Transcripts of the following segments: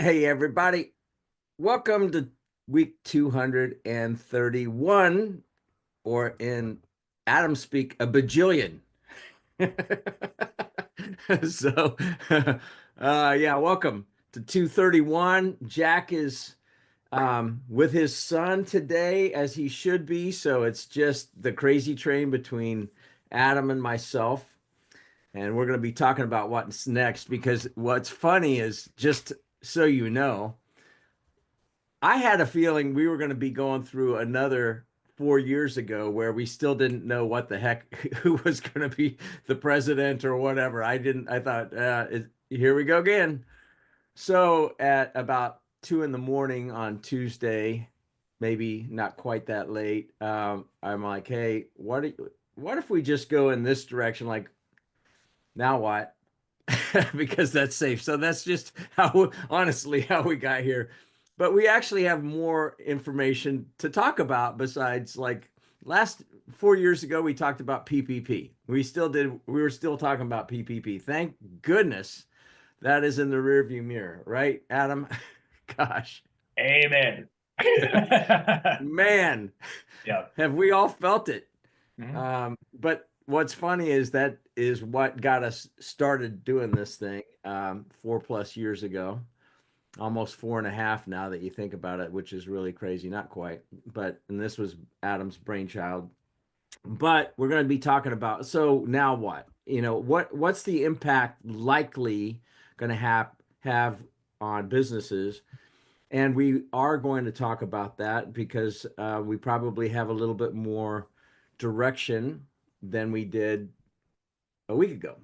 Hey, everybody. Welcome to week 231, or in Adam speak, a bajillion. So, yeah, welcome to 231. Jack is with his son today, as he should be. So it's just the crazy train between Adam and myself. And we're going to be talking about what's next because what's funny is, just so you know, I had a feeling we were going to be going through another 4 years ago where we still didn't know what the heck who was going to be the president or whatever. I thought, here we go again. So at about 2 in the morning on Tuesday, maybe not quite that late, I'm like, hey, what if we just go in this direction? Like, now what? Because that's safe. So that's just how, honestly, how we got here. But we actually have more information to talk about besides, like, last 4 years ago, we talked about PPP. We were still talking about PPP. Thank goodness that is in the rearview mirror, right, Adam? Gosh, Amen. man, Yeah. have we all felt it? Mhm. But what's funny is that is what got us started doing this thing 4+ years ago, almost 4.5 now that you think about it, which is really crazy. Not quite, but and this was Adam's brainchild. But we're going to be talking about, so now what? What's the impact likely going to have on businesses? And we are going to talk about that because we probably have a little bit more direction than we did a week ago.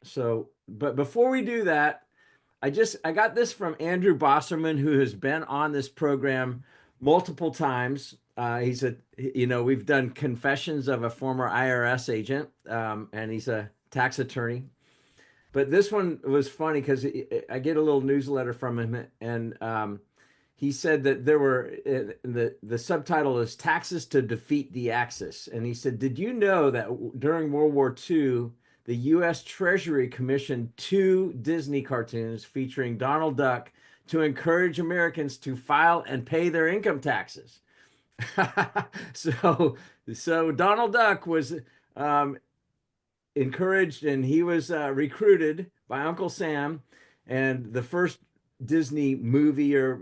So, but before we do that, I got this from Andrew Bosserman, who has been on this program multiple times. We've done Confessions of a Former IRS Agent, and he's a tax attorney. But this one was funny because I get a little newsletter from him, and he said that there were the subtitle is "Taxes to Defeat the Axis," and he said, "Did you know that during World War II, the U.S. Treasury commissioned two Disney cartoons featuring Donald Duck to encourage Americans to file and pay their income taxes?" so, so Donald Duck was um, encouraged, and he was recruited by Uncle Sam. And the first Disney movie, or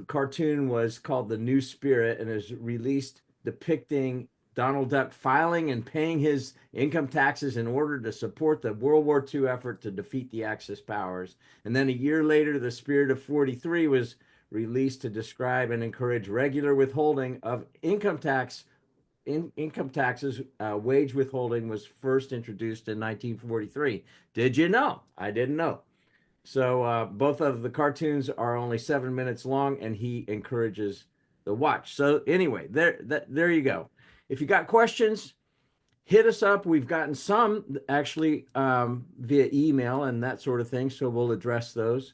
cartoon, was called The New Spirit, and is released depicting Donald Duck filing and paying his income taxes in order to support the World War II effort to defeat the Axis powers. And then a year later, The Spirit of 43 was released to describe and encourage regular withholding of income taxes. Wage withholding was first introduced in 1943. Did you know? I didn't know. So both of the cartoons are only 7 minutes long, and he encourages the watch. So anyway, there you go. If you got questions, hit us up. We've gotten some actually via email and that sort of thing, so we'll address those.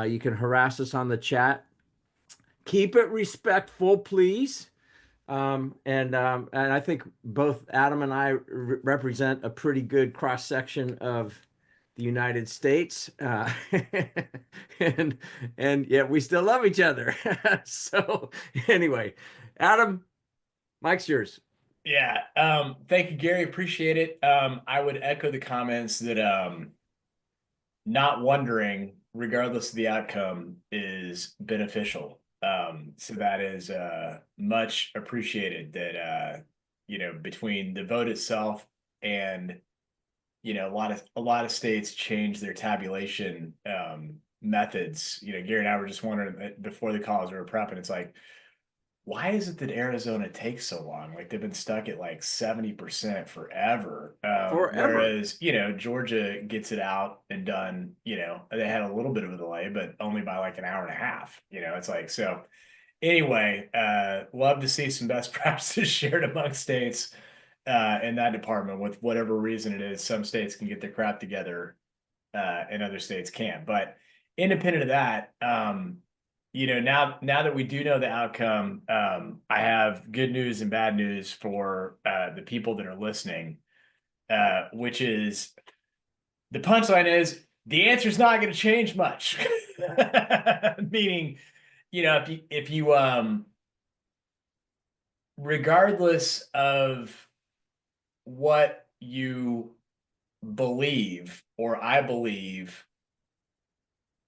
You can harass us on the chat. Keep it respectful, please. And I think both Adam and I represent a pretty good cross section of the United States, and and yet we still love each other. So anyway, Adam, Mike's yours. Yeah. Thank you, Gary. Appreciate it. I would echo the comments that not wondering, regardless of the outcome, is beneficial. So that is much appreciated that between the vote itself and a lot of states change their tabulation methods. Gary and I were just wondering before the call as we were prepping, it's like, why is it that Arizona takes so long? Like they've been stuck at like 70% forever. Forever. Whereas, Georgia gets it out and done, they had a little bit of a delay, but only by like an hour and a half. It's like, so anyway, love to see some best practices shared among states in that department with whatever reason it is. Some states can get their crap together and other states can't. But independent of that, now that we do know the outcome, I have good news and bad news for the people that are listening, which is the punchline is the answer is not going to change much. Meaning, if you regardless of what you believe or I believe,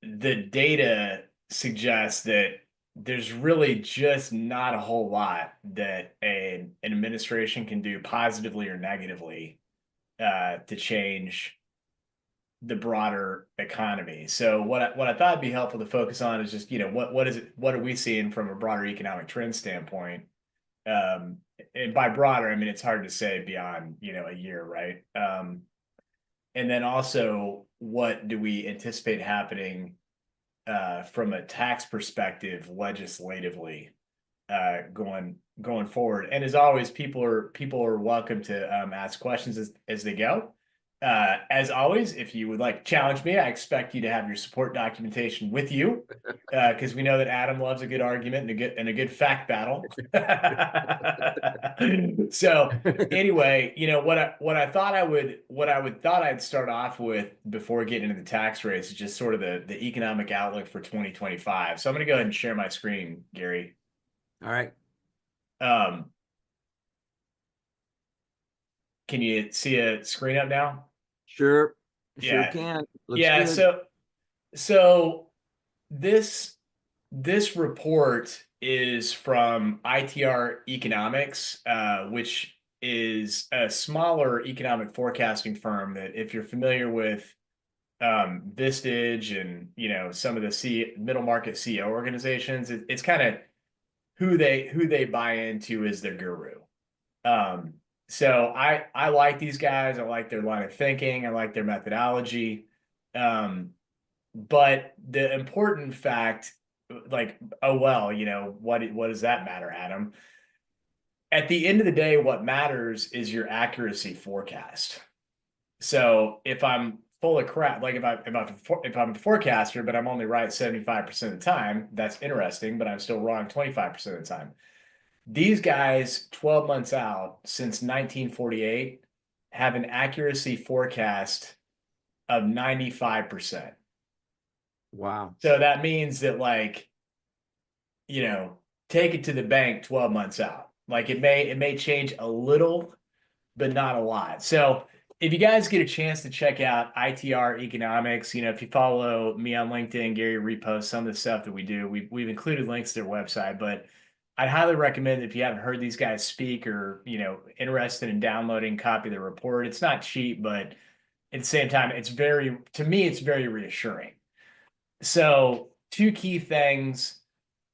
the data suggests that there's really just not a whole lot that an administration can do positively or negatively to change the broader economy. So what I thought would be helpful to focus on is just, what are we seeing from a broader economic trend standpoint? Um, and by broader, I mean it's hard to say beyond, a year, right? And then also, what do we anticipate happening from a tax perspective legislatively going forward? And as always, people are welcome to ask questions as they go. As always, if you would like to challenge me, I expect you to have your support documentation with you, because we know that Adam loves a good argument and a good fact battle. So anyway, what I would start off with before getting into the tax rates is just sort of the economic outlook for 2025. So I'm going to go ahead and share my screen, Gary. All right. Um, can you see a screen up now? Sure. Sure Yeah. can. Looks Yeah. good. So this this report is from ITR Economics, which is a smaller economic forecasting firm that, if you're familiar with Vistage and some of the middle market CEO organizations, it's kind of who they buy into as their guru. Um, so I like these guys. I like their line of thinking. I like their methodology. Um, but the important fact, like, oh well, what does that matter, Adam? At the end of the day, what matters is your accuracy forecast. So if I'm full of crap, like if I'm a forecaster, but I'm only right 75% of the time, that's interesting, but I'm still wrong 25% of the time. These guys, 12 months out since 1948, have an accuracy forecast of 95%. Wow. So that means that, like, take it to the bank 12 months out. Like, it may change a little, but not a lot. So if you guys get a chance to check out ITR Economics, if you follow me on LinkedIn, Gary reposts some of the stuff that we do. We've included links to their website, but I'd highly recommend, if you haven't heard these guys speak, or interested in downloading a copy of the report. It's not cheap, but at the same time, to me, it's very reassuring. So two key things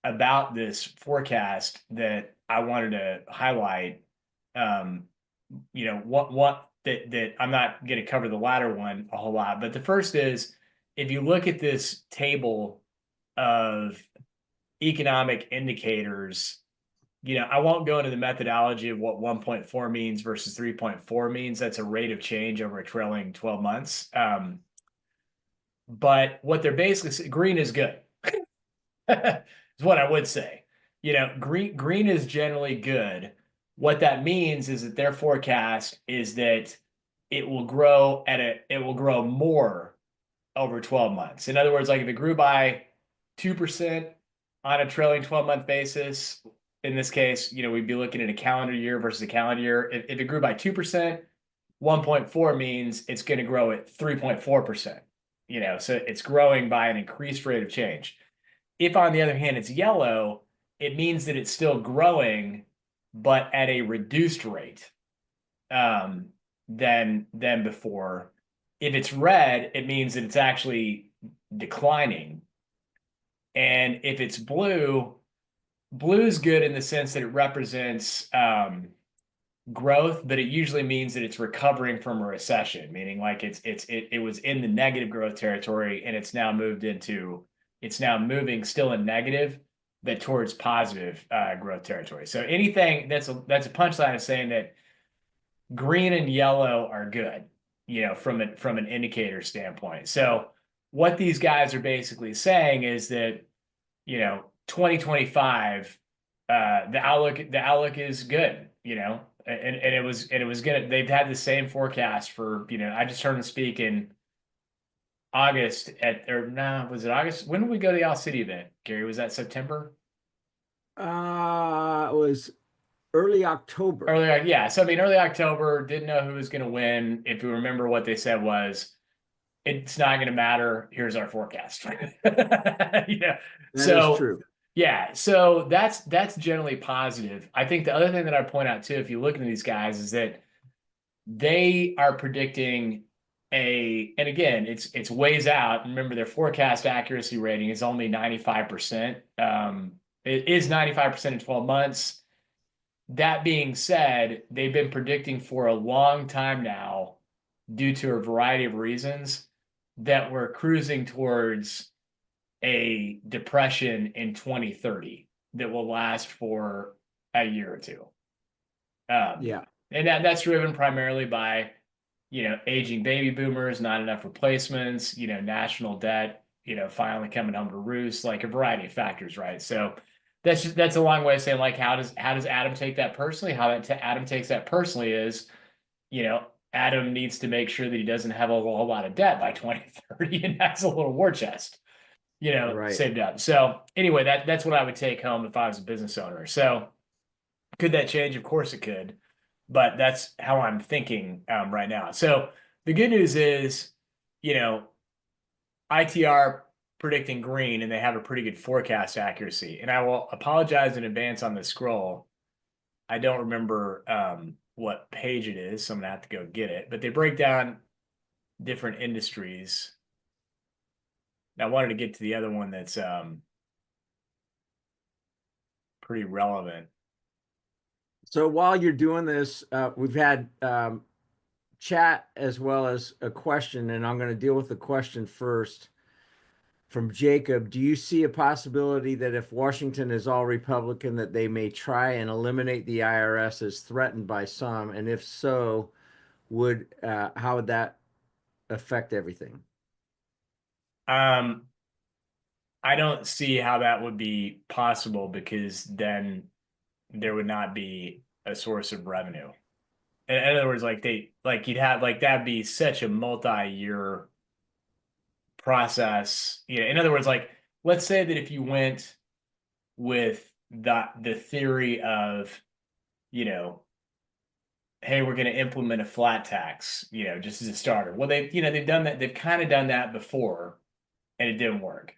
about this forecast that I wanted to highlight. What that I'm not going to cover the latter one a whole lot, but the first is, if you look at this table of economic indicators, I won't go into the methodology of what 1.4 means versus 3.4 means. That's a rate of change over a trailing 12 months. But what they're basically, green is good. Is what I would say. Green is generally good. What that means is that their forecast is that it will grow more over 12 months. In other words, like, if it grew by 2% on a trailing 12-month basis, in this case, we'd be looking at a calendar year versus a calendar year. If it grew by 2%, 1.4 means it's going to grow at 3.4%. So it's growing by an increased rate of change. If, on the other hand, it's yellow, it means that it's still growing, but at a reduced rate than before. If it's red, it means that it's actually declining. And if it's blue, blue is good in the sense that it represents growth, but it usually means that it's recovering from a recession, meaning, like, it was in the negative growth territory, and it's now moving still in negative, but towards positive growth territory. So anything that's a punchline of saying that green and yellow are good, from an indicator standpoint. So what these guys are basically saying is that, 2025, the outlook is good, and it was gonna, they've had the same forecast for, I just heard them speak in August at or nah, was it August? When did we go to the All City event? Gary, was that September? It was early October. Early, yeah. So I mean, early October, didn't know who was going to win. If you remember, what they said was, "It's not going to matter. Here's our forecast." Yeah. That is So true. yeah. So that's generally positive. I think the other thing that I point out too, if you look at these guys, is that they are predicting and again, it's ways out. Remember, their forecast accuracy rating is only 95%. It is 95% in 12 months. That being said, they've been predicting for a long time now, due to a variety of reasons, that we're cruising towards a depression in 2030 that will last for a year or two. Um, Yeah. and that's driven primarily by, aging baby boomers, not enough replacements, national debt, finally coming home to roost, like a variety of factors, right? So that's a long way of saying, like, how does Adam take that personally? How Adam takes that personally is, Adam needs to make sure that he doesn't have a whole lot of debt by 2030, and that's a little war chest, Right. saved up. So anyway, that's what I would take home if I was a business owner. So could that change? Of course it could, but that's how I'm thinking right now. So the good news is, you know, ITR predicting green, and they have a pretty good forecast accuracy. And I will apologize in advance on the scroll. I don't remember what page it is, so I'm gonna have to go get it. But they break down different industries. And I wanted to get to the other one that's pretty relevant. So while you're doing this, we've had chat as well as a question, and I'm going to deal with the question first from Jacob. Do you see a possibility that if Washington is all Republican, that they may try and eliminate the IRS as threatened by some? And if so, would how would that affect everything? Um, I don't see how that would be possible because then there would not be a source of revenue. In other words, you'd have like that'd be such a multi-year process. In other words, like let's say that if you went with the theory of, you know, hey, we're going to implement a flat tax, just as a starter. Well, they've done that. They've kind of done that before, and it didn't work.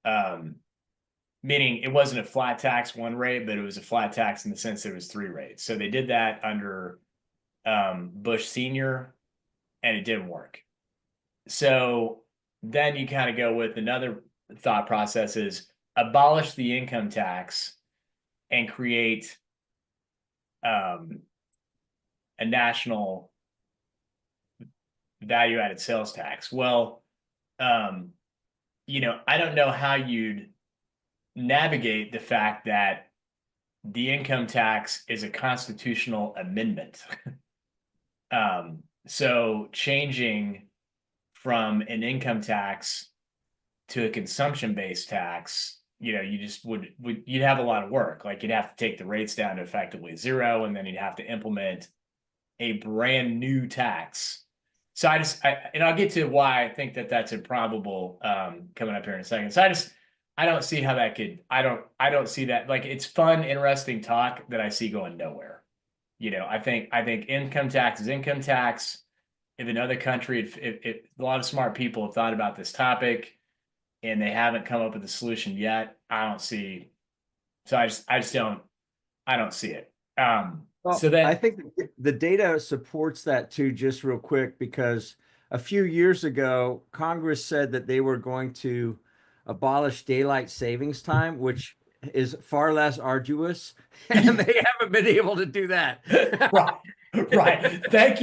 Um, Meaning it wasn't a flat tax one rate, but it was a flat tax in the sense that it was three rates. So they did that under Bush Senior, and it didn't work. So then you kind of go with another thought process is abolish the income tax and create um, a national value added sales tax. Well, um, I don't know how you'd navigate the fact that the income tax is a constitutional amendment. So changing from an income tax to a consumption-based tax, you just you'd have a lot of work. Like you'd have to take the rates down to effectively zero, and then you'd have to implement a brand new tax. So and I'll get to why I think that that's improbable coming up here in a second. So I don't see how that could. I don't see that. Like it's fun, interesting talk that I see going nowhere. I think income tax is income tax. If another country, if a lot of smart people have thought about this topic and they haven't come up with a solution yet, I don't see. So I don't see it. So Well, I then, think the data supports that too, just real quick, because a few years ago, Congress said that they were going to abolish daylight savings time, which is far less arduous, and they haven't been able to do that. right, right. Thank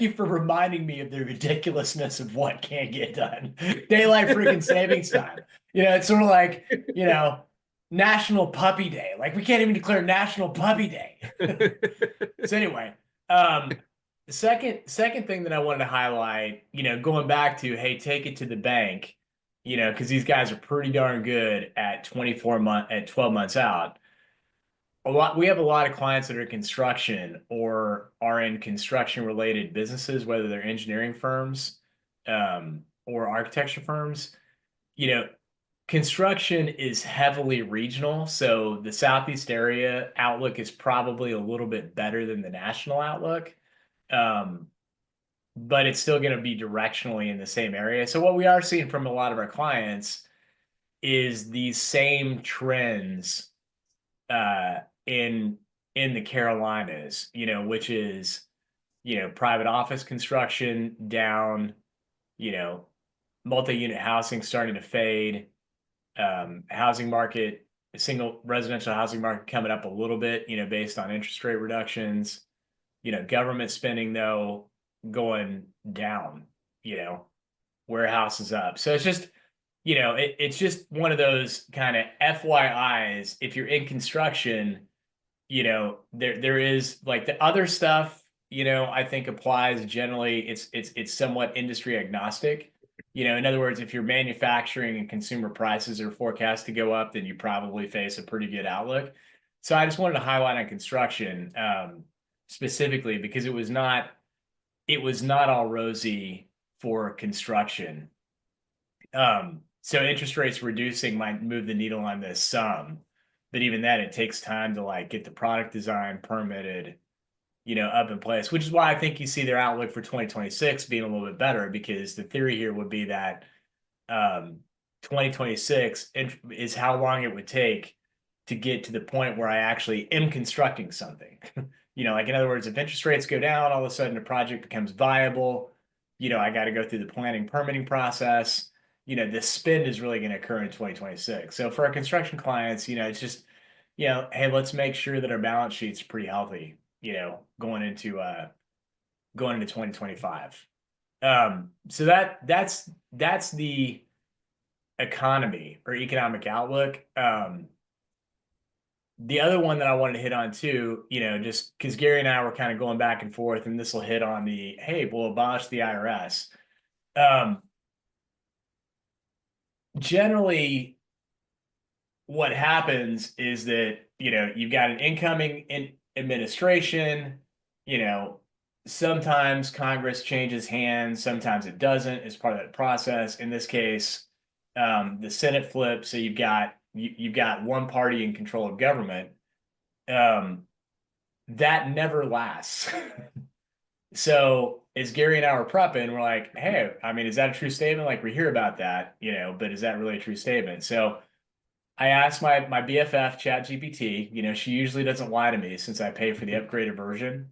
you for reminding me of the ridiculousness of what can't get done. Daylight freaking savings time. It's sort of like, National Puppy Day. Like we can't even declare National Puppy Day. So anyway, um, the second thing that I wanted to highlight, going back to, hey, take it to the bank, because these guys are pretty darn good at 12 months out. We have a lot of clients that are in construction or are in construction related businesses, whether they're engineering firms. or architecture firms, you know, construction is heavily regional. So the Southeast area outlook is probably a little bit better than the national outlook. Um, but it's still going to be directionally in the same area. So what we are seeing from a lot of our clients is these same trends uh, in the Carolinas, which is, private office construction down, you know, multi-unit housing starting to fade, housing market, single residential housing market coming up a little bit, based on interest rate reductions, government spending though going down, you know, warehouses up. So it's just, it's just one of those kind of FYIs. If you're in construction, there is like the other stuff, I think applies generally. It's somewhat industry agnostic. In other words, if you're manufacturing and consumer prices are forecast to go up, then you probably face a pretty good outlook. So I just wanted to highlight on construction specifically because it was not all rosy for construction. So interest rates reducing might move the needle on this some, but even then it takes time to like get the product design permitted, up in place, which is why I think you see their outlook for 2026 being a little bit better, because the theory here would be that 2026 is how long it would take to get to the point where I actually am constructing something. Like in other words, if interest rates go down, all of a sudden a project becomes viable. I got to go through the planning permitting process. The spend is really going to occur in 2026. So for our construction clients, it's just, hey, let's make sure that our balance sheet's pretty healthy, going into 2025. So that's the economy or economic outlook. The other one that I wanted to hit on too, just because Gary and I were kind of going back and forth, and this will hit on the, hey, we'll abolish the IRS. Generally, what happens is that, you've got an incoming administration, sometimes Congress changes hands, sometimes it doesn't as part of that process. In this case, the Senate flips, so you've got one party in control of government. That never lasts. So as Gary and I were prepping, we're like, hey, I mean, is that a true statement? Like we hear about that, but is that really a true statement? So I asked my BFF ChatGPT, she usually doesn't lie to me since I pay for the upgraded version.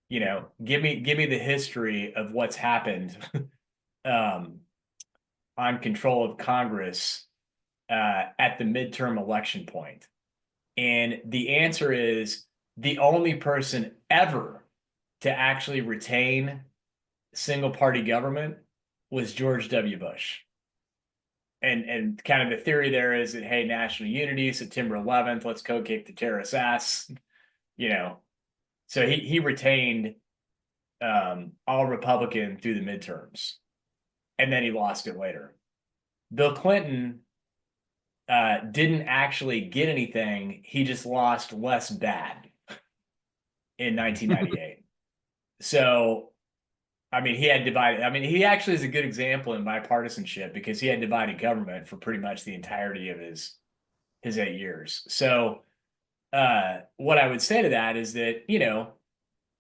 Give me the history of what's happened on control of Congress at the midterm election point. And the answer is the only person ever to actually retain single party government was George W. Bush. And kind of the theory there is that, hey, national unity, September 11th, let's go kick the terrorist ass, So he retained all Republican through the midterms, and then he lost it later. Bill Clinton didn't actually get anything. He just lost less bad in 1998. So, I mean, he had divided. I mean, he actually is a good example in bipartisanship because he had divided government for pretty much the entirety of his 8 years. So, what I would say to that is that,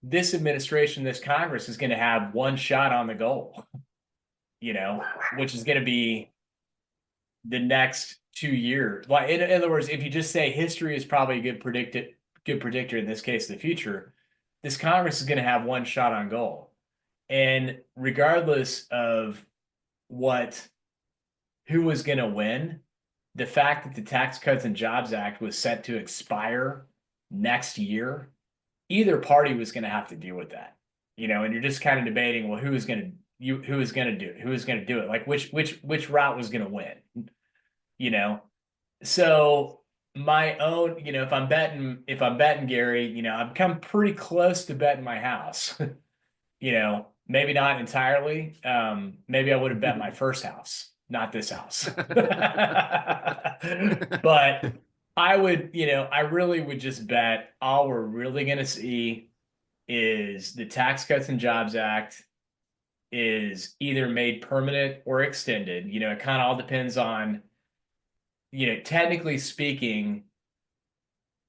this administration, this Congress is going to have one shot on the goal, which is going to be the next 2 years. Like in other words, if you just say history is probably a good predictor in this case, the future, this Congress is going to have one shot on goal. And regardless of who was going to win, the fact that the Tax Cuts and Jobs Act was set to expire next year, either party was going to have to deal with that, and you're just kind of debating, well, who is going to do it? Like which route was going to win, So my own, if I'm betting Gary, I've come pretty close to betting my house, maybe not entirely. Maybe I would have bet my first house, not this house. But I would, I really would just bet all we're really going to see is the Tax Cuts and Jobs Act is either made permanent or extended. It kind of all depends on, technically speaking,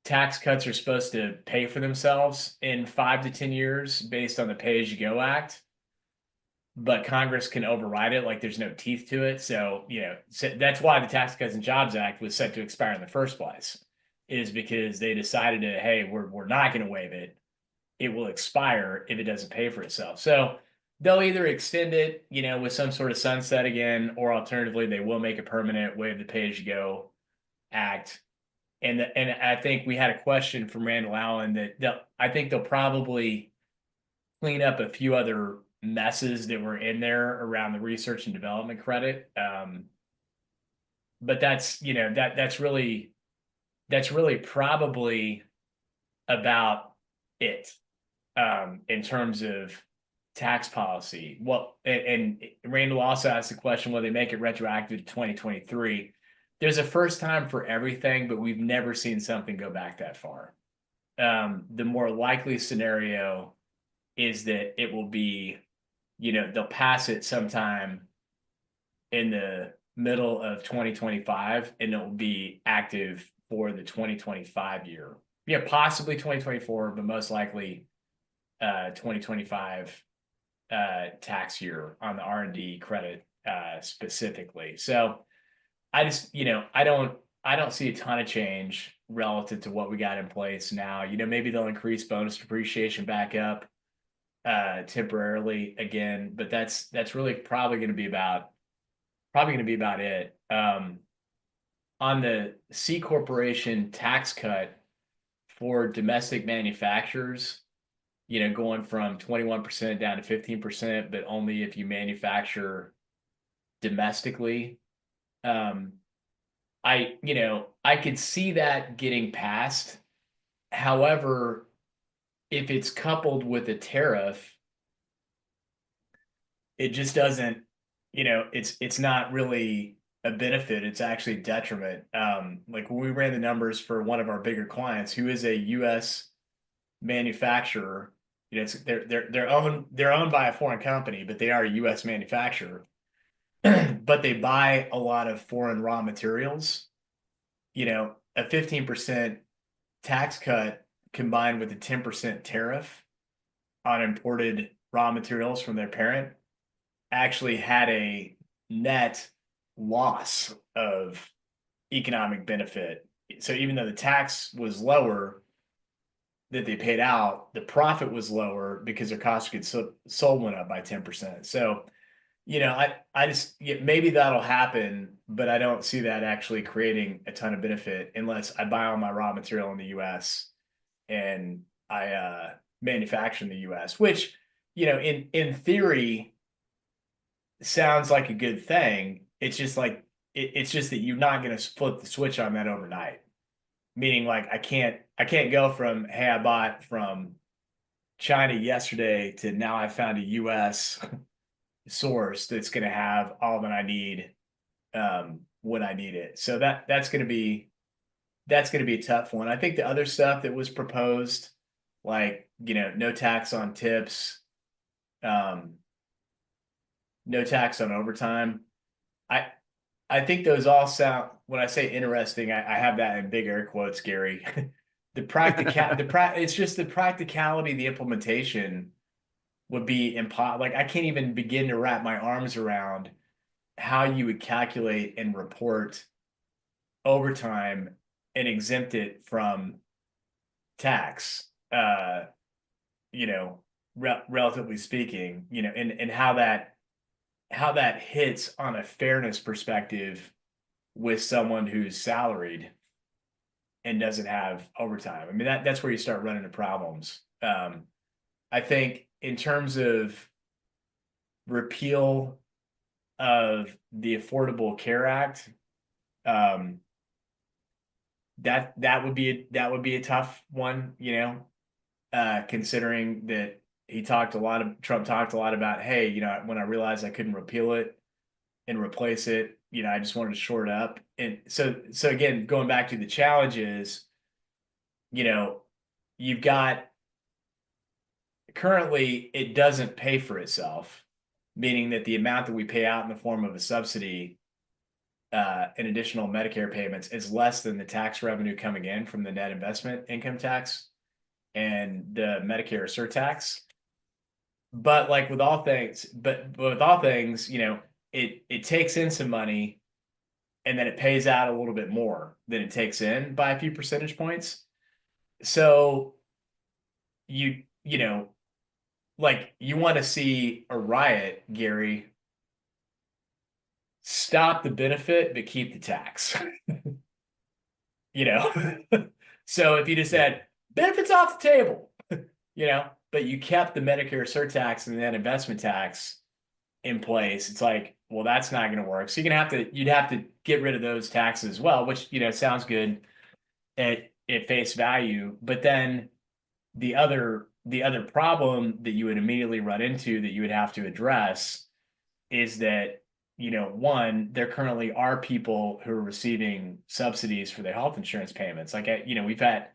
tax cuts are supposed to pay for themselves in 5 to 10 years based on the Pay as you Go Act, but Congress can override it. Like there's no teeth to it. So that's why the Tax Cuts and Jobs Act was set to expire in the first place, is because they decided to, hey, we're not going to waive it. It will expire if it doesn't pay for itself. So they'll either extend it, with some sort of sunset again, or alternatively, they will make it permanent, waive the Pay as you Go Act. And I think we had a question from Randall Allen that I think they'll probably clean up a few other messes that were in there around the research and development credit. But that's really probably about it, in terms of tax policy. Well, and Randall also asked the question, will they make it retroactive to 2023? There's a first time for everything, but we've never seen something go back that far. The more likely scenario is that it will be, they'll pass it sometime in the middle of 2025 and it will be active for the 2025 year. Yeah, possibly 2024, but most likely 2025 tax year on the R&D credit specifically. So I just, I don't see a ton of change relative to what we got in place now. Maybe they'll increase bonus depreciation back up temporarily again, but that's really probably going to be about it. On the C corporation tax cut for domestic manufacturers, going from 21% down to 15%, but only if you manufacture domestically. I could see that getting passed. However, if it's coupled with a tariff, it just doesn't, it's not really a benefit. It's actually a detriment. Like when we ran the numbers for one of our bigger clients, who is a U.S. manufacturer, they're owned by a foreign company, but they are a U.S. manufacturer. But they buy a lot of foreign raw materials. A 15% tax cut combined with a 10% tariff on imported raw materials from their parent actually had a net loss of economic benefit. So even though the tax was lower that they paid out, the profit was lower because their cost of goods sold went up by 10%. So I just, maybe that'll happen, but I don't see that actually creating a ton of benefit unless I buy all my raw material in the US and I manufacture in the US, which, in theory sounds like a good thing. It's just like, it's just that you're not going to flip the switch on that overnight. Meaning like, I can't go from, hey, I bought from China yesterday to now I found a US source that's going to have all that I need when I need it. So that's going to be a tough one. I think the other stuff that was proposed, like no tax on tips, no tax on overtime. I think those all sound, when I say interesting, I have that in big air quotes, Gary. It's just the practicality, the implementation would be impossible. Like I can't even begin to wrap my arms around how you would calculate and report overtime and exempt it from tax. Relatively speaking, and how that hits on a fairness perspective with someone who's salaried and doesn't have overtime. I mean, that's where you start running into problems. I think in terms of repeal of the Affordable Care Act, that would be a tough one, considering that Trump talked a lot about, hey, when I realized I couldn't repeal it and replace it, I just wanted to shore it up. And so again, going back to the challenges, you've got, currently it doesn't pay for itself. meaning that the amount that we pay out in the form of a subsidy in additional Medicare payments is less than the tax revenue coming in from the net investment income tax and the Medicare surtax. But like with all things, it takes in some money and then it pays out a little bit more than it takes in by a few percentage points. So you know, like you want to see a riot, Gary, stop the benefit but keep the tax. you know. So if you just said benefits off the table, but you kept the Medicare surtax and then investment tax in place, it's like, well, that's not going to work. So you'd have to get rid of those taxes as well, which sounds good at face value. But then the other problem that you would immediately run into that you would have to address is that one, there currently are people who are receiving subsidies for their health insurance payments. Like, we've had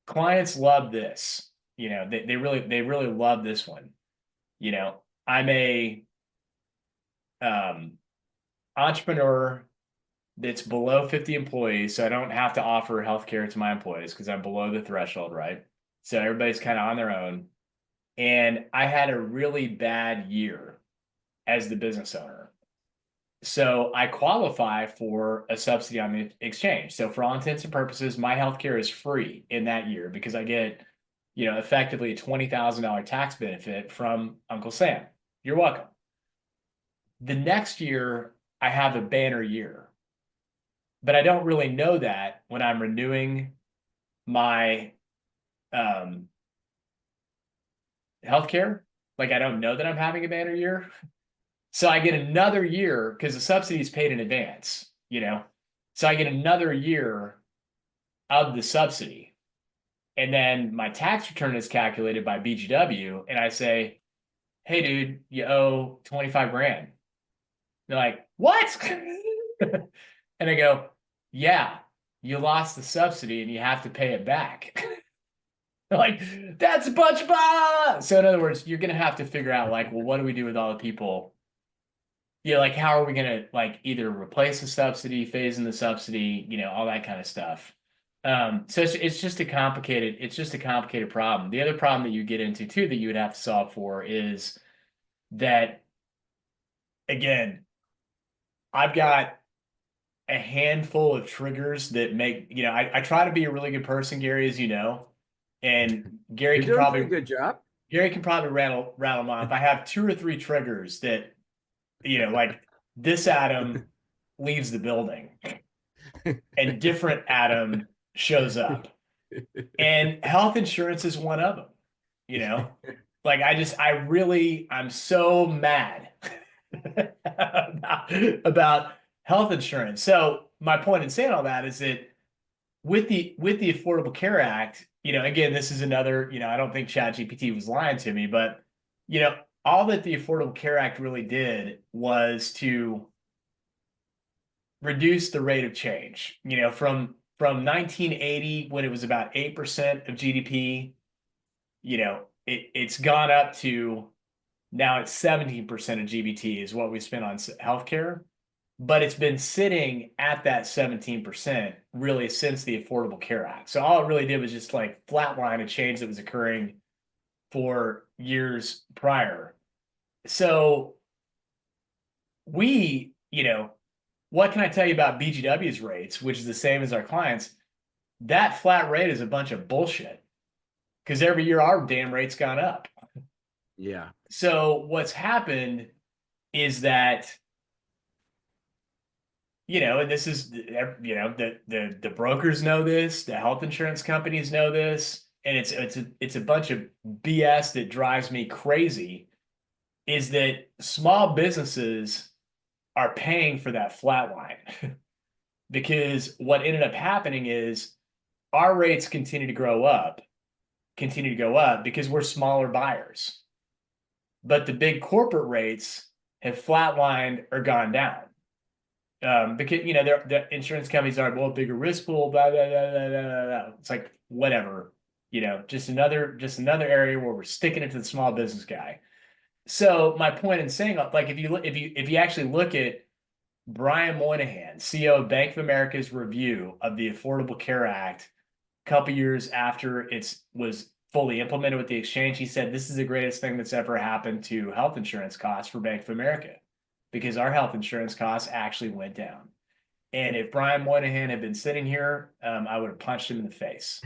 clients love this. They really love this one. I'm a entrepreneur that's below 50 employees, so I don't have to offer healthcare to my employees because I'm below the threshold, right? So everybody's kind of on their own. And I had a really bad year as the business owner. So I qualify for a subsidy on the exchange. So for all intents and purposes, my healthcare is free in that year because I get, effectively a $20,000 tax benefit from Uncle Sam. You're welcome. The next year, I have a banner year, but I don't really know that when I'm renewing my healthcare. Like, I don't know that I'm having a banner year. So I get another year because the subsidy is paid in advance, So I get another year of the subsidy. And then my tax return is calculated by BGW. And I say, hey, dude, you owe 25 grand. They're like, what? And I go, yeah, you lost the subsidy and you have to pay it back. They're like, that's a bunch of blah. So in other words, you're going to have to figure out like, well, what do we do with all the people? Like how are we going to like either replace the subsidy, phase in the subsidy, all that kind of stuff. So it's just a complicated problem. The other problem that you get into too that you would have to solve for is that, again, I've got a handful of triggers that make, I try to be a really good person, Gary, as you know, and You're doing a pretty good job. Gary can probably rattle them off. I have 2 or 3 triggers that, like this Adam leaves the building and different Adam shows up. And health insurance is one of them, Like I'm so mad about health insurance. So my point in saying all that is that with the Affordable Care Act, again, this is another, I don't think ChatGPT was lying to me, but all that the Affordable Care Act really did was to reduce the rate of change. From 1980 when it was about 8% of GDP, it's gone up to now it's 17% of GDP is what we spend on healthcare, but it's been sitting at that 17% really since the Affordable Care Act. So all it really did was just like flatline a change that was occurring for years prior. So we, what can I tell you about BGW's rates, which is the same as our clients? That flat rate is a bunch of bullshit because every year our damn rate's gone up. Yeah. So what's happened is that, and this is, the brokers know this, the health insurance companies know this, and it's a bunch of BS that drives me crazy, is that small businesses are paying for that flat line because what ended up happening is our rates continue to go up because we're smaller buyers. But the big corporate rates have flatlined or gone down. Because the insurance companies are well bigger risk pool, blah, blah, blah, blah, blah, blah. It's like whatever, just another area where we're sticking it to the small business guy. So my point in saying, like, if you actually look at Brian Moynihan, CEO of Bank of America's review of the Affordable Care Act, a couple years after it was fully implemented with the exchange, he said this is the greatest thing that's ever happened to health insurance costs for Bank of America because our health insurance costs actually went down. And if Brian Moynihan had been sitting here, I would have punched him in the face.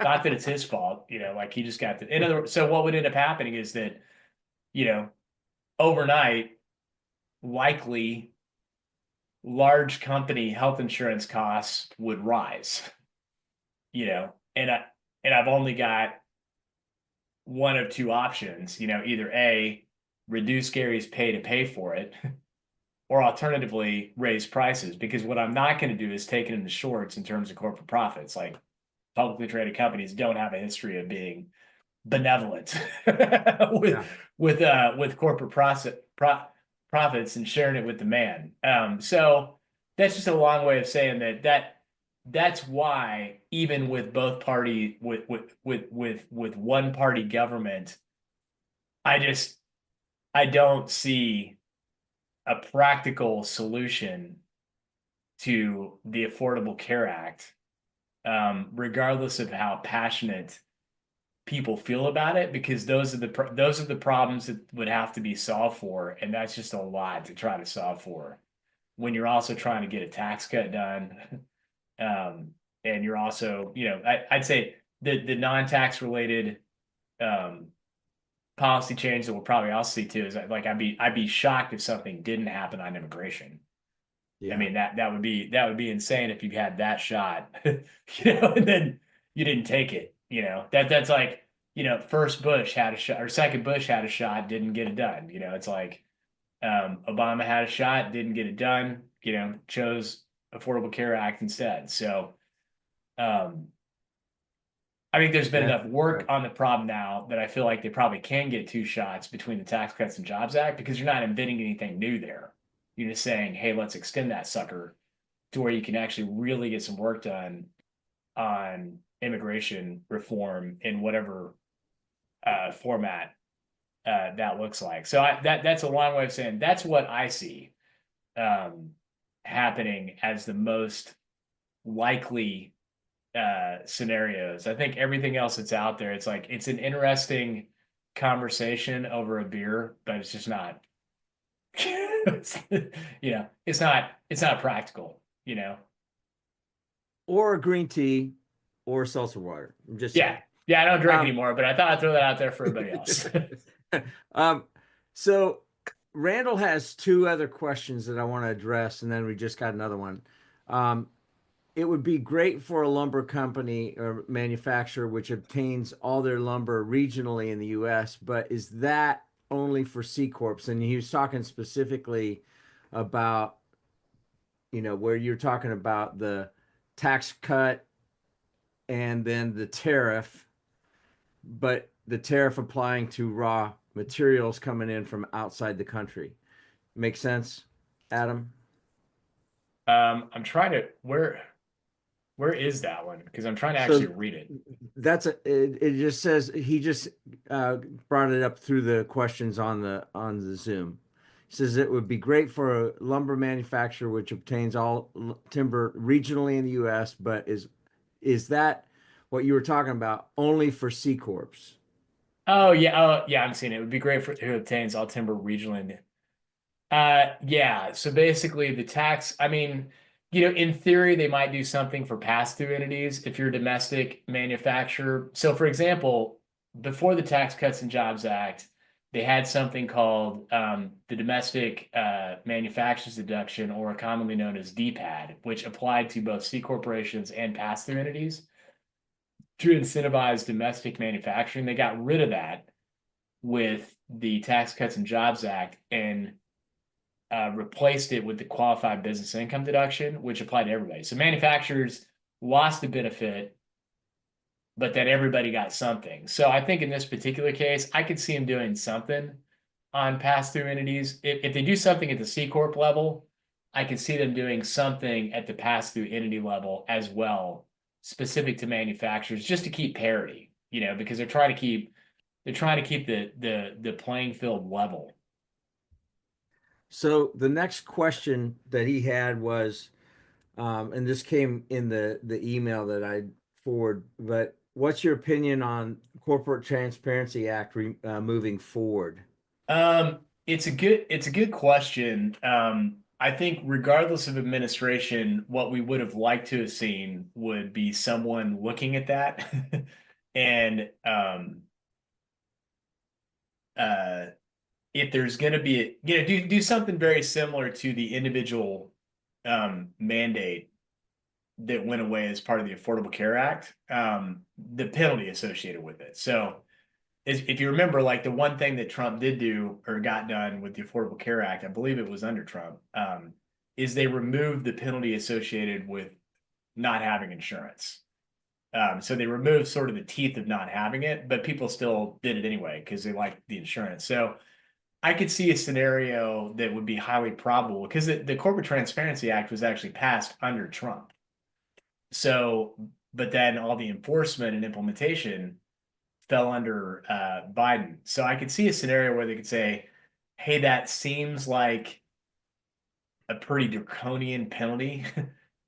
Not that it's his fault, like he just got the. In other words, so what would end up happening is that, you know, overnight, likely large company health insurance costs would rise, and I've only got one of two options, either A, reduce Gary's pay to pay for it, or alternatively raise prices. Because what I'm not going to do is take it in the shorts in terms of corporate profits. Like publicly traded companies don't have a history of being benevolent with Yeah. with corporate profits and sharing it with the man. So that's just a long way of saying that's why even with both party with one party government, I just I don't see a practical solution to the Affordable Care Act, regardless of how passionate people feel about it, because those are the problems that would have to be solved for, and that's just a lot to try to solve for when you're also trying to get a tax cut done. And you're also, I'd say the non-tax related um, policy change that we'll probably also see too is that, like, I'd be shocked if something didn't happen on immigration. I Yeah. mean, that would be insane if you had that shot, and then you didn't take it. That's like, first Bush had a shot or second Bush had a shot, didn't get it done. It's like, Obama had a shot, didn't get it done. Chose Affordable Care Act instead. So, um, I think there's been Yeah. enough work Right. on the problem now that I feel like they probably can get two shots between the Tax Cuts and Jobs Act, because you're not inventing anything new there. You're just saying, hey, let's extend that sucker to where you can actually really get some work done on immigration reform in whatever format that looks like. So that's a long way of saying that's what I see um, happening as the most likely scenarios. I think everything else that's out there, it's like it's an interesting conversation over a beer, but it's just not. It's not practical. Or green tea or seltzer water. I'm just Yeah, saying. yeah. I don't drink Um, anymore, but I thought I'd throw that out there for everybody else. um, so Randall has two other questions that I want to address, and then we just got another one. Um, it would be great for a lumber company or manufacturer which obtains all their lumber regionally in the US, but is that only for C Corps? And he was talking specifically about, where you're talking about the tax cut and then the tariff, but the tariff applying to raw materials coming in from outside the country. Make sense, Adam? I'm trying to where is that one? Because I'm trying to actually So read it. it just says he just uh, brought it up through the questions on the Zoom. He says it would be great for a lumber manufacturer which obtains all timber regionally in the U.S., but is that what you were talking about only for C corps? Oh yeah, I'm seeing it. It would be great for who obtains all timber regionally. Yeah. So basically, the tax. I mean, in theory, they might do something for pass-through entities if you're a domestic manufacturer. So, for example, before the Tax Cuts and Jobs Act, they had something called the Domestic Manufacturers Deduction, or commonly known as DPAD, which applied to both C corporations and pass-through entities to incentivize domestic manufacturing. They got rid of that with the Tax Cuts and Jobs Act and replaced it with the qualified business income deduction, which applied to everybody. So manufacturers lost a benefit, but then everybody got something. So I think in this particular case, I could see them doing something on pass-through entities. If they do something at the C Corp level, I could see them doing something at the pass-through entity level as well, specific to manufacturers, just to keep parity, because they're trying to keep they're trying to keep the playing field level. So the next question that he had was, and this came in the email that I forward, but what's your opinion on Corporate Transparency Act moving forward? It's a good question. I think regardless of administration, what we would have liked to have seen would be someone looking at that and uh if there's going to be do something very similar to the individual mandate that went away as part of the Affordable Care Act, the penalty associated with it. So if you remember, like the one thing that Trump did do or got done with the Affordable Care Act, I believe it was under Trump, is they removed the penalty associated with not having insurance. So they removed sort of the teeth of not having it, but people still did it anyway because they liked the insurance. So I could see a scenario that would be highly probable because the Corporate Transparency Act was actually passed under Trump. So, but then all the enforcement and implementation fell under Biden. So I could see a scenario where they could say, hey, that seems like a pretty draconian penalty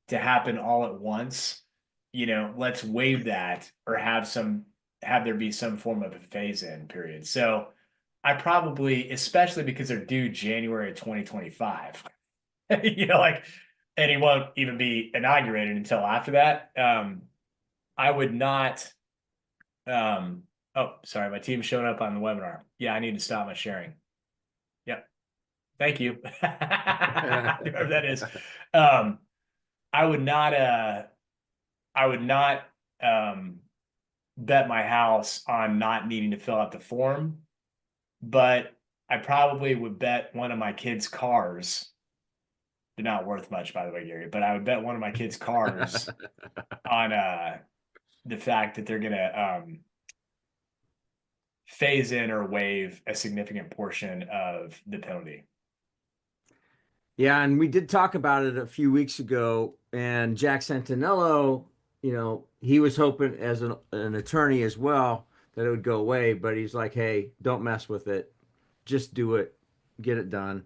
to happen all at once. Let's waive that or have there be some form of a phase in period. So I probably, especially because they're due January of 2025, like, and he won't even be inaugurated until after that. I would not. Oh, sorry, my team's showing up on the webinar. Yeah, I need to stop my sharing. Yep. Thank you. Whoever that is. Um, I would not I would not um bet my house on not needing to fill out the form, but I probably would bet one of my kids' cars. They're not worth much, by the way, Gary, but I would bet one of my kids' cars on the fact that they're gonna phase in or waive a significant portion of the penalty. Yeah, and we did talk about it a few weeks ago, and Jack Santinello, he was hoping as an attorney as well that it would go away, but he's like, hey, don't mess with it. Just do it, get it done.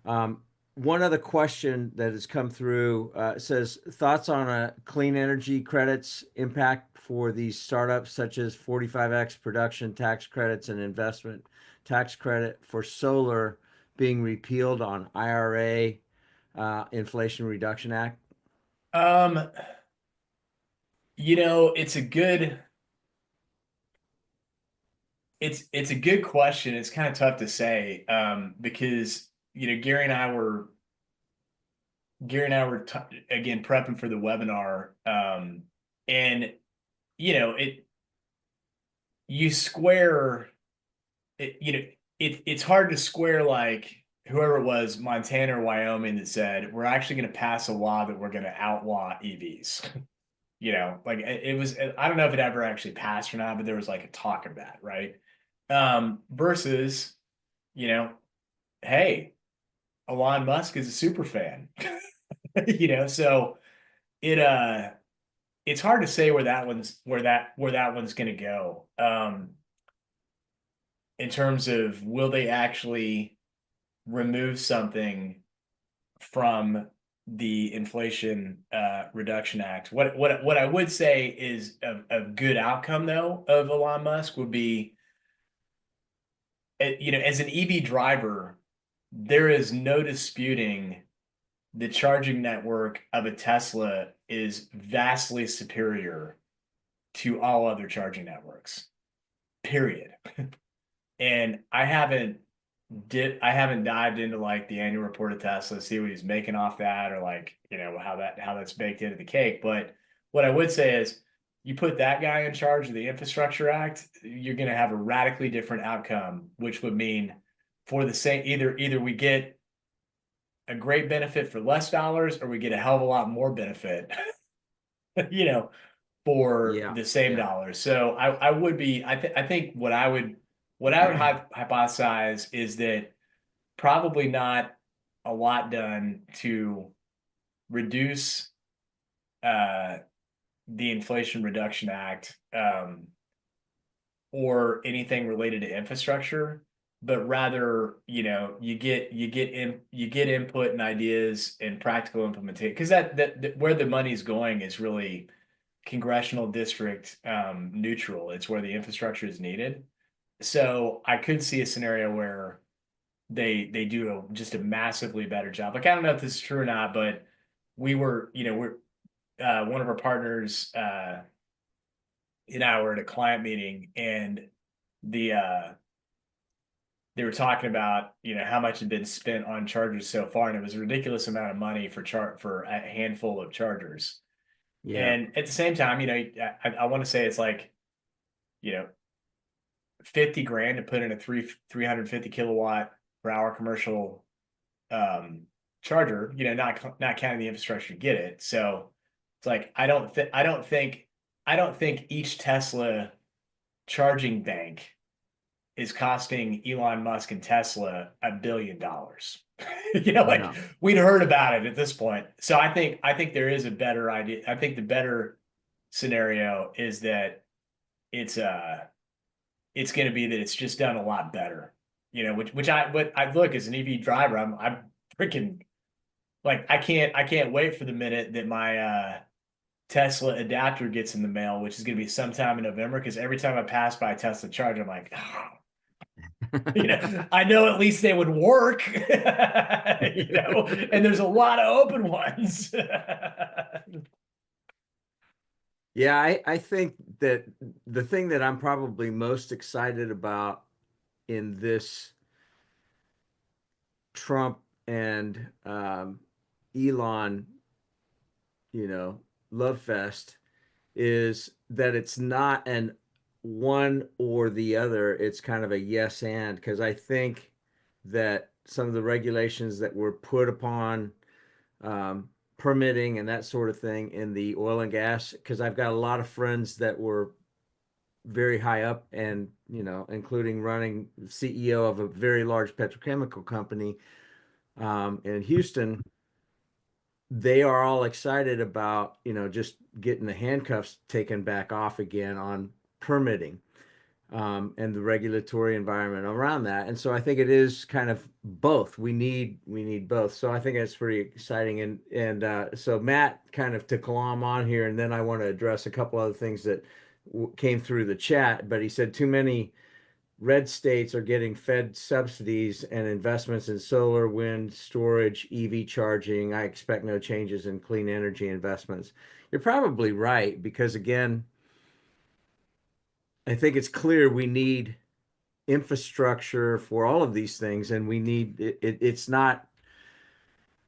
Um, One other question that has come through says thoughts on a clean energy credits impact for these startups such as 45X production tax credits and investment tax credit for solar being repealed on IRA, Inflation Reduction Act. Um, it's a good question. It's kind of tough to say because Gary and I were again prepping for the webinar, and it you square it. It's hard to square like whoever it was, Montana or Wyoming, that said we're actually going to pass a law that we're going to outlaw EVs. Like it was. I don't know if it ever actually passed or not, but there was like a talk of that, right? Versus, you know, hey, Elon Musk is a super fan. So it it's hard to say where that one's gonna go. In terms of will they actually remove something from the Inflation Reduction Act? What I would say is a good outcome though of Elon Musk would be, as an EV driver, there is no disputing the charging network of a Tesla is vastly superior to all other charging networks. Period. And I haven't dived into like the annual report of Tesla, see what he's making off that, or like, how that's baked into the cake. But what I would say is you put that guy in charge of the Infrastructure Act, you're going to have a radically different outcome, which would mean for the same, either we get a great benefit for less dollars or we get a hell of a lot more benefit, you know, for Yeah, the same yeah. dollars. So I think what I would hypothesize is that probably not a lot done to reduce uh, the Inflation Reduction Act, or anything related to infrastructure, but rather, you get input and ideas and practical implementation, because that where the money's going is really congressional district neutral. It's where the infrastructure is needed. So I could see a scenario where they do just a massively better job. Like, I don't know if this is true or not, but we're one of our partners and I were at a client meeting, and the they were talking about how much had been spent on chargers so far, and it was a ridiculous amount of money for a handful of chargers. Yeah. And at the same time, I want to say it's like, you know 50 grand to put in a 350 kilowatt per hour commercial charger, not counting the infrastructure to get it. So it's like, I don't think each Tesla charging bank is costing Elon Musk and Tesla $1 billion. Like, No. we'd heard about it at this point. So I think there is a better idea. I think the better scenario is that it's it's going to be that it's just done a lot better. But I look, as an EV driver, I'm freaking, like, I can't wait for the minute that my Tesla adapter gets in the mail, which is going to be sometime in November. Because every time I pass by a Tesla charger, I'm like, I know at least they would work, and there's a lot of open ones. Yeah, I think that the thing that I'm probably most excited about in this Trump and Elon, love fest is that it's not an one or the other. It's kind of a yes and, because I think that some of the regulations that were put upon permitting and that sort of thing in the oil and gas, because I've got a lot of friends that were very high up and, including running CEO of a very large petrochemical company in Houston. They are all excited about, just getting the handcuffs taken back off again on permitting and the regulatory environment around that. And so I think it is kind of both. We need both. So I think that's pretty exciting. And so Matt, kind of to glom on here, and then I want to address a couple other things that came through the chat. But he said too many red states are getting fed subsidies and investments in solar, wind, storage, EV charging. I expect no changes in clean energy investments. You're probably right, because again, I think it's clear we need infrastructure for all of these things, and we need it's not,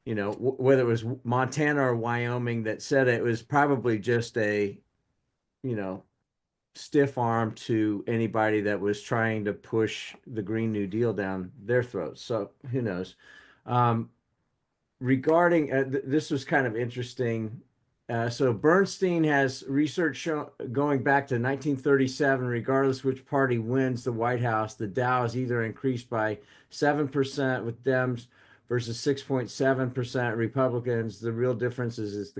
whether it was Montana or Wyoming that said it, was probably just a, you know, stiff arm to anybody that was trying to push the Green New Deal down their throats. So who knows? Um, Regarding this was kind of interesting. So Bernstein has research going back to 1937. Regardless which party wins the White House, the Dow is either increased by 7% with Dems versus 6.7% Republicans. The real difference is is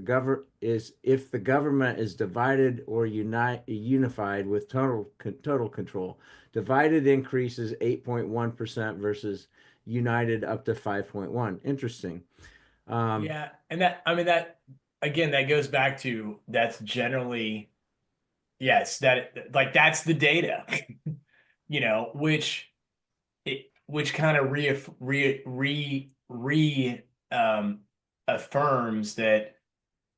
if the government is divided or unified with total control. Divided increases 8.1% versus united up to 5.1. Interesting. Yeah, and that again, that goes back to, that's generally, yes, that, like, that's the data, which kind of affirms that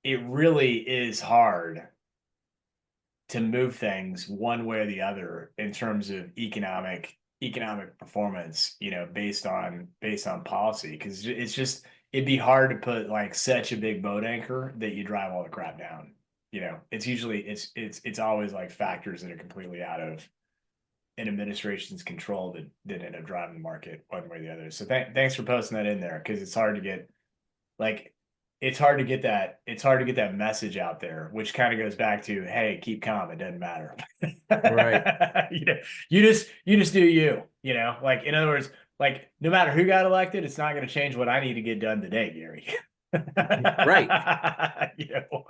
it really is hard to move things one way or the other in terms of economic performance, based on policy. Because it'd be hard to put, like, such a big boat anchor that you drive all the crap down. It's usually it's always like factors that are completely out of an administration's control that end up driving the market one way or the other. So thanks for posting that in there, because it's hard to get, like, it's hard to get that message out there, which kind of goes back to, hey, keep calm, it doesn't matter. Right. You just do you, like, in other words, like, no matter who got elected, it's not going to change what I need to get done today, Gary. Right. You know?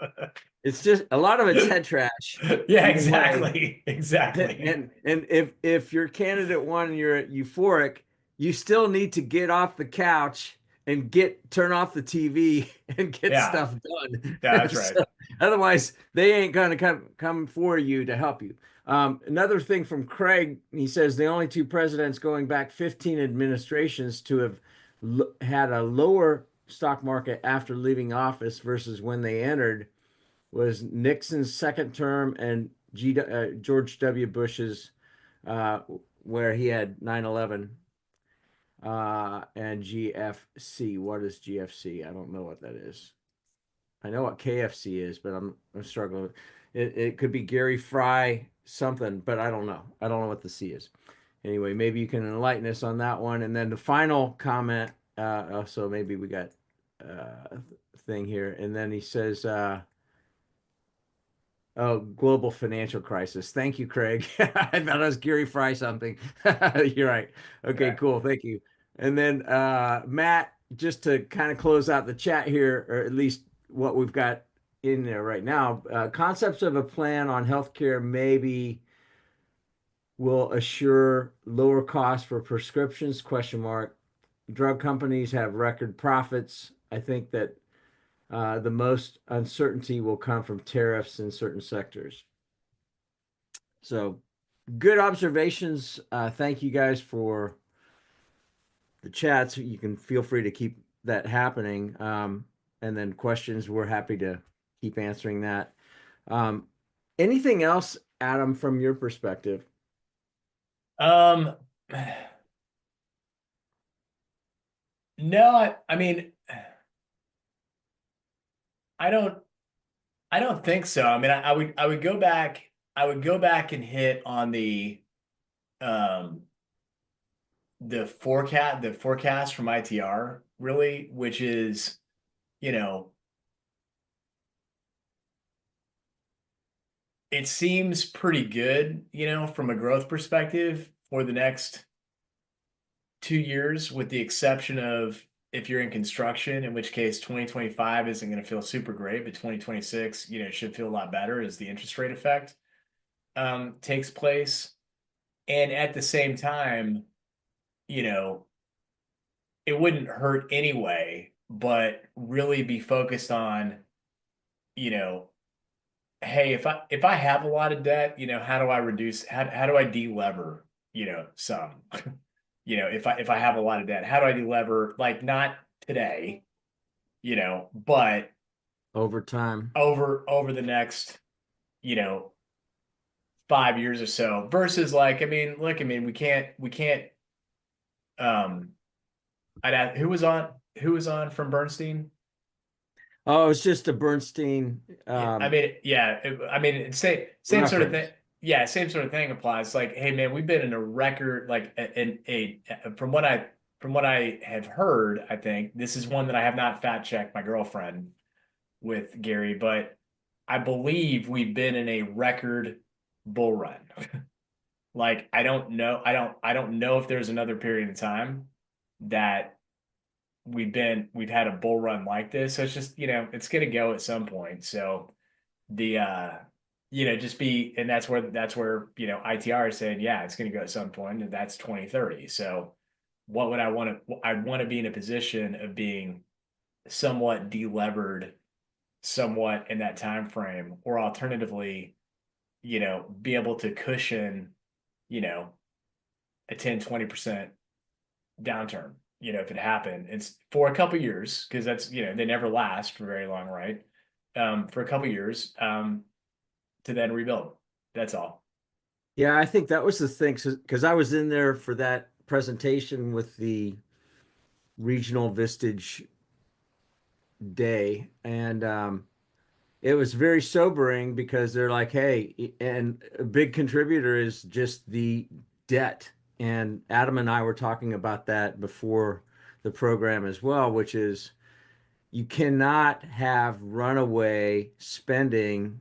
It's just a lot of it's head trash Yeah, either way. exactly. Exactly. And if your candidate one and you're euphoric, you still need to get off the couch and turn off the TV and get Yeah. stuff Yeah, done. that's right. So otherwise, they ain't gonna come for you to help you. Another thing from Craig, he says the only two presidents going back 15 administrations to have had a lower stock market after leaving office versus when they entered was Nixon's second term and George W. Bush's, uh, where he had 9/11 and GFC. What is GFC? I don't know what that is. I know what KFC is, but I'm struggling. It could be Gary Fry something, but I don't know. I don't know what the C is. Anyway, maybe you can enlighten us on that one. And then the final comment. So maybe we got thing here, and then he says. Oh, global financial crisis. Thank you, Craig. I thought it was Gary Fry something. You're right. Okay, Yeah. cool. Thank you. And then Matt, just to kind of close out the chat here, or at least what we've got in there right now, concepts of a plan on healthcare maybe will assure lower costs for prescriptions, question mark. Drug companies have record profits. I think that the most uncertainty will come from tariffs in certain sectors. So good observations. Thank you guys for the chats. You can feel free to keep that happening. And then questions, we're happy to keep answering that. Um, Anything else, Adam, from your perspective? Um, no, I mean, I don't, I don't think so. I mean, I would go back, I would go back and hit on um, the forecast from ITR really, which is, you know, it seems pretty good, from a growth perspective for the next 2 years, with the exception of if you're in construction, in which case 2025 isn't going to feel super great, but 2026, should feel a lot better as the interest rate effect takes place. And at the same time, you know, it wouldn't hurt anyway, but really be focused on, you know, hey, if I have a lot of debt, how do I reduce how do I delever, some? If I have a lot of debt, how do I delever? Like not today, but Over time. over the next, you know, 5 years or so versus like, I mean, look, I mean, we can't um I'd add, who was on from Bernstein? Oh, it's just a Bernstein Yeah, I mean, yeah, I mean, it's same sort of thing. reference. Yeah, same sort of thing applies. Like, hey, man, we've been in a record, like, from what I have heard. I think this is one that I have not fact checked my girlfriend with Gary, but I believe we've been in a record bull run. Like, I don't know if there's another period of time that we've had a bull run like this. So it's just, it's gonna go at some point. So the just be, and that's where ITR is saying, yeah, it's going to go at some point, and that's 2030. So what would I want to be in a position of being somewhat delevered, somewhat in that time frame, or alternatively, be able to cushion, you know a 10-20% downturn, if it happened. It's for a couple years, because that's, they never last for very long, right? For a couple years, to then rebuild. That's all. Yeah, I think that was the thing because I was in there for that presentation with the regional Vistage day, and it was very sobering because they're like, hey, and a big contributor is just the debt. And Adam and I were talking about that before the program as well, which is you cannot have runaway spending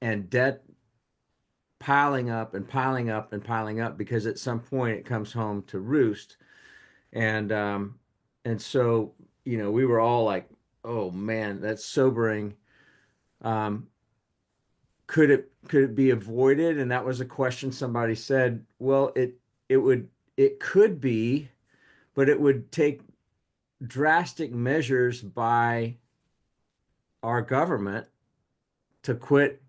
and debt piling up and piling up and piling up because at some point it comes home to roost. And so we were all like Oh man, that's sobering. Um, could it be avoided? And that was a question somebody said. Well, it could be, but it would take drastic measures by our government to quit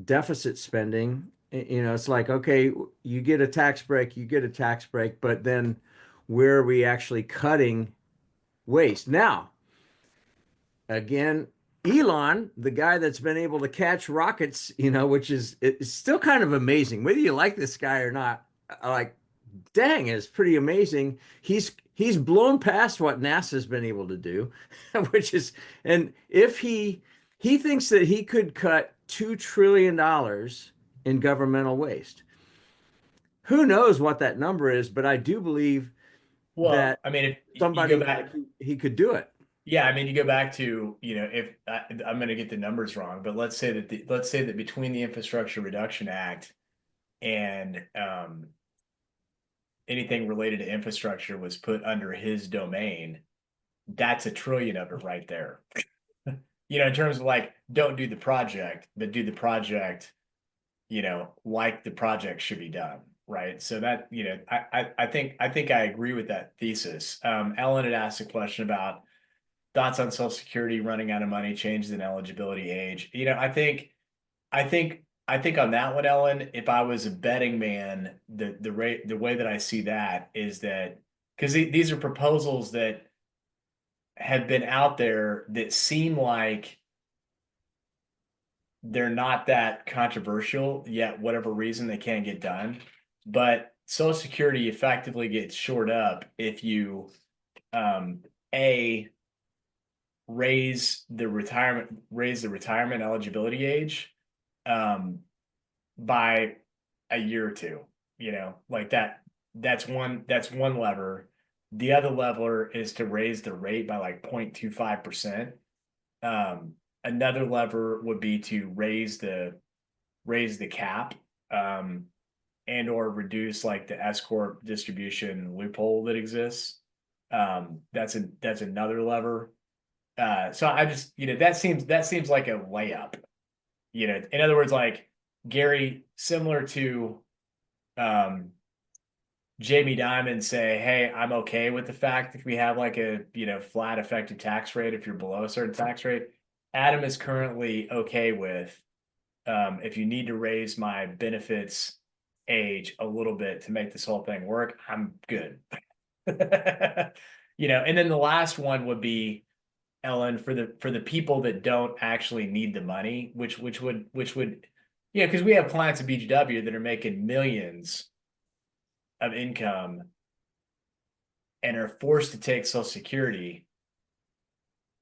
deficit spending. You know, it's like, okay, you get a tax break, you get a tax break, but then where are we actually cutting waste? Now, again, Elon, the guy that's been able to catch rockets, you know, which is it's still kind of amazing, whether you like this guy or not. Like, dang, it's pretty amazing. He's blown past what NASA's been able to do, which is, and if he thinks that he could cut $2 trillion in governmental waste. Who knows what that number is, but I do believe Well, that I mean, if you go somebody like back, he could do it. yeah, I mean, you go back to, if I'm going to get the numbers wrong, but let's say that between the Infrastructure Reduction Act and anything related to infrastructure was put under his domain, that's a trillion of it right there. In terms of like, don't do the project, but do the project, like the project should be done. Right. So that, I think I agree with that thesis. Ellen had asked a question about thoughts on Social Security running out of money, changes in eligibility age. I think on that one, Ellen, if I was a betting man, the way that I see that is that because these are proposals that have been out there that seem like they're not that controversial, yet whatever reason they can't get done. But Social Security effectively gets shored up if you um, a raise the retirement eligibility age um, by a year or two. Like that. That's one lever. The other lever is to raise the rate by like 0.25%. Another lever would be to raise the cap um, and or reduce like the S corp distribution loophole that exists. That's another lever. So I just that seems like a layup. In other words, like Gary, similar to um, Jamie Dimon say, hey, I'm okay with the fact that we have like a flat effective tax rate if you're below a certain tax rate. Adam is currently okay with if you need to raise my benefits age a little bit to make this whole thing work, I'm good. And then the last one would be Ellen for the people that don't actually need the money, which would because we have clients at BGW that are making millions of income and are forced to take Social Security,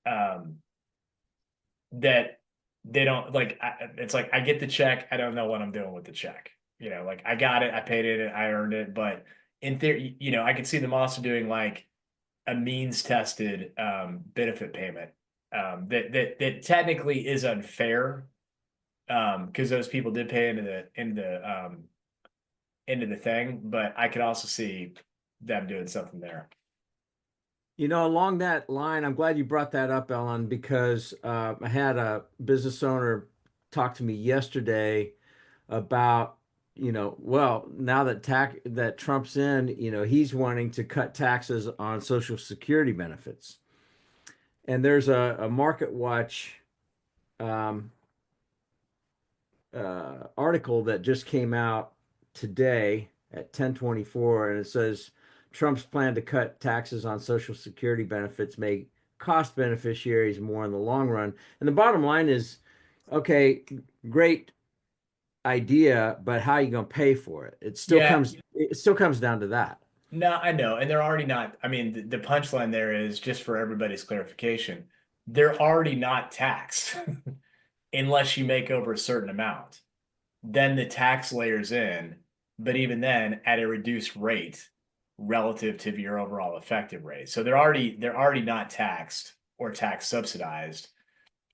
um, that they don't like. It's like I get the check, I don't know what I'm doing with the check. Like I got it, I paid it, I earned it, but in theory, I could see them also doing like a means tested benefit payment that technically is unfair because those people did pay into the thing, but I could also see them doing something there. You know, along that line, I'm glad you brought that up, Ellen, because I had a business owner talk to me yesterday about, well, now that Trump's in, he's wanting to cut taxes on Social Security benefits. And there's a Market Watch um, article that just came out today at 10:24, and it says Trump's plan to cut taxes on Social Security benefits may cost beneficiaries more in the long run. And the bottom line is, okay, great idea, but how are you going to pay for it? Yeah, It still comes down to that. no, I know. And they're already not. I mean, the punchline there is just for everybody's clarification, they're already not taxed unless you make over a certain amount. Then the tax layers in, but even then at a reduced rate relative to your overall effective rate. So they're already not taxed or tax subsidized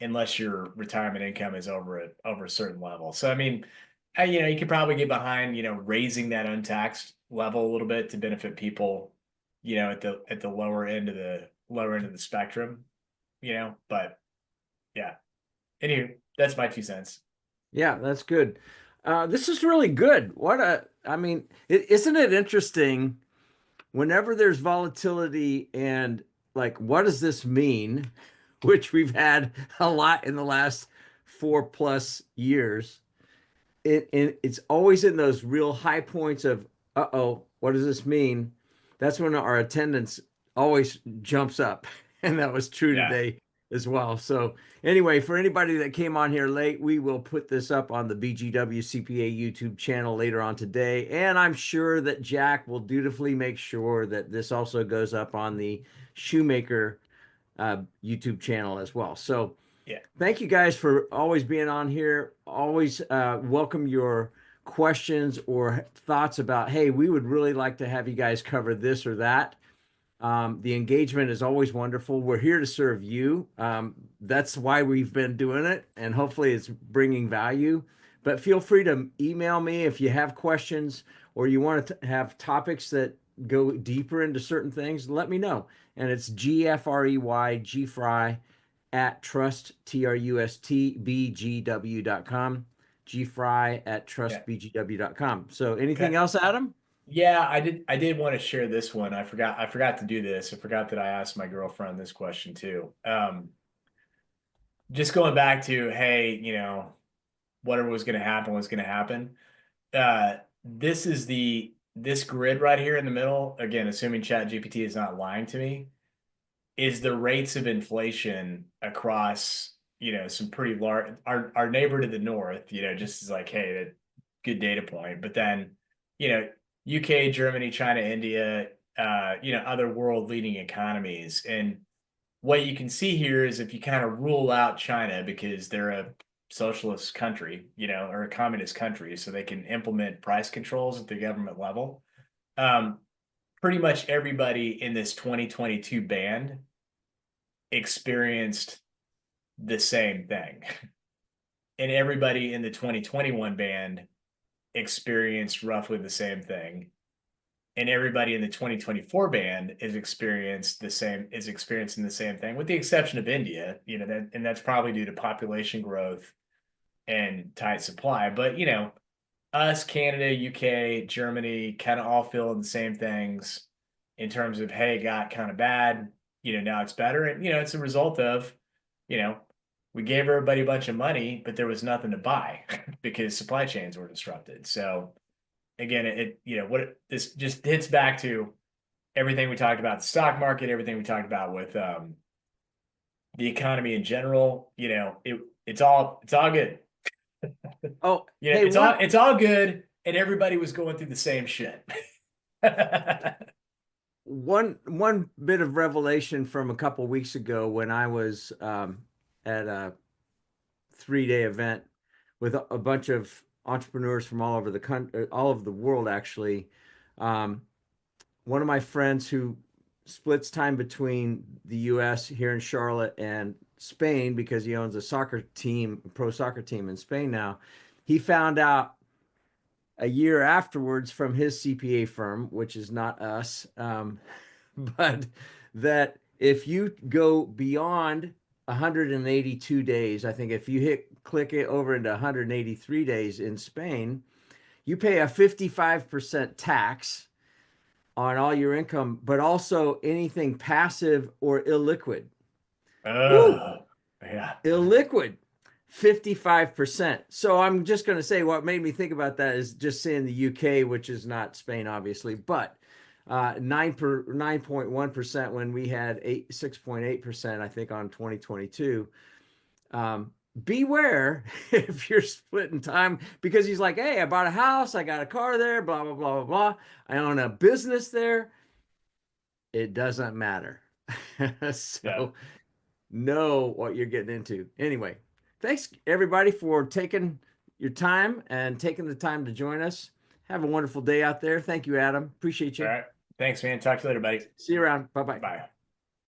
unless your retirement income is over a certain level. So I mean, you could probably get behind raising that untaxed level a little bit to benefit people at the lower end of the spectrum. but yeah. Anyway, that's my 2 cents. Yeah, that's good. This is really good. I mean, isn't it interesting whenever there's volatility and like, what does this mean? Which we've had a lot in the last 4+ years. It's always in those real high points of, uh-oh, what does this mean? That's when our attendance always jumps up. And that was true Yeah. today as well. So anyway, for anybody that came on here late, we will put this up on the BGW CPA YouTube channel later on today. And I'm sure that Jack will dutifully make sure that this also goes up on the Shoemaker YouTube channel as well. So Yeah. thank you guys for always being on here. Always welcome your questions or thoughts about, hey, we would really like to have you guys cover this or that. The engagement is always wonderful. We're here to serve you. That's why we've been doing it, and hopefully it's bringing value. But feel free to email me if you have questions or you want to have topics that go deeper into certain things. Let me know. And it's GFREY, at trustbgw.com, gfry at Yeah. trustbgw.com. So anything Okay. else, Adam? Yeah, I did want to share this one. I forgot to do this. I forgot that I asked my girlfriend this question too. Just going back to, hey, whatever was going to happen was going to happen. This grid right here in the middle, again, assuming Chat GPT is not lying to me, is the rates of inflation across, some pretty large, our neighbor to the north, just is like, hey, that good data point. But then, you know, UK, Germany, China, India, other world leading economies. And what you can see here is if you kind of rule out China because they're a socialist country, or a communist country, so they can implement price controls at the government level. Um, Pretty much everybody in this 2022 band experienced the same thing. And everybody in the 2021 band experienced roughly the same thing. And everybody in the 2024 band is experiencing the same thing, with the exception of India, and that's probably due to population growth and tight supply. But us, Canada, UK, Germany, kind of all feeling the same things in terms of, hey, it got kind of bad, now it's better. And, it's a result of, you know, we gave everybody a bunch of money, but there was nothing to buy because supply chains were disrupted. So again, this just hits back to everything we talked about, the stock market, everything we talked about with the economy in general. It's all good. Oh, hey, It's all good, and everybody was going through the same shit. one bit of revelation from a couple weeks ago when I was at a 3-day event with a bunch of entrepreneurs from all over the country, all over the world, actually. Um, One of my friends who splits time between the U.S. here in Charlotte and Spain because he owns a soccer team, pro soccer team in Spain now. He found out a year afterwards from his CPA firm, which is not us, but that if you go beyond 182 days, I think if you click it over into 183 days in Spain, you pay a 55% tax on all your income, but also anything passive or illiquid. Woo! Oh, yeah. Illiquid, 55%. So I'm just going to say what made me think about that is just saying the UK, which is not Spain, obviously, but 9.1% when we had 6.8%, I think, on 2022. Beware if you're splitting time because he's like, hey, I bought a house, I got a car there, blah, blah, blah, blah, blah. I own a business there. It doesn't matter. Yeah. So know what you're getting into. Anyway, thanks everybody for taking your time and taking the time to join us. Have a wonderful day out there. Thank you, Adam. Appreciate All you. right. Thanks, man. Talk to you later, buddy. See you around. Bye bye. Bye.